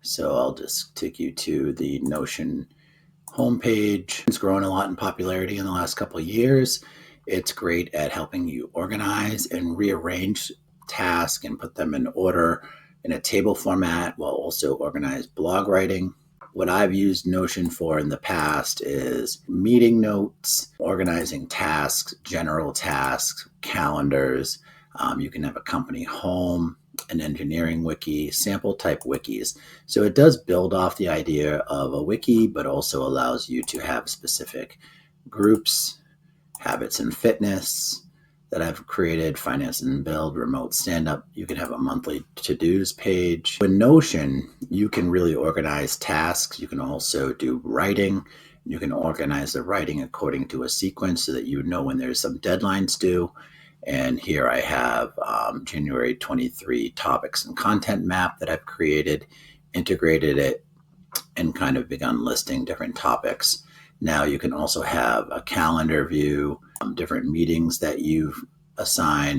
So I'll just take you to the Notion homepage. It's grown a lot in popularity in the last couple of years. It's great at helping you organize and rearrange tasks and put them in order in a table format while also organize blog writing. What I've used Notion for in the past is meeting notes, organizing tasks, general tasks, calendars. You can have a company home, an engineering wiki, sample type wikis. So it does build off the idea of a wiki, but also allows you to have specific groups, habits and fitness that I've created, finance and build, remote stand-up. You can have a monthly to-dos page. With Notion, you can really organize tasks. You can also do writing. You can organize the writing according to a sequence so that you know when there's some deadlines due. And here I have January 23 topics and content map that I've created, integrated it, and kind of begun listing different topics. Now you can also have a calendar view, different meetings that you've assigned,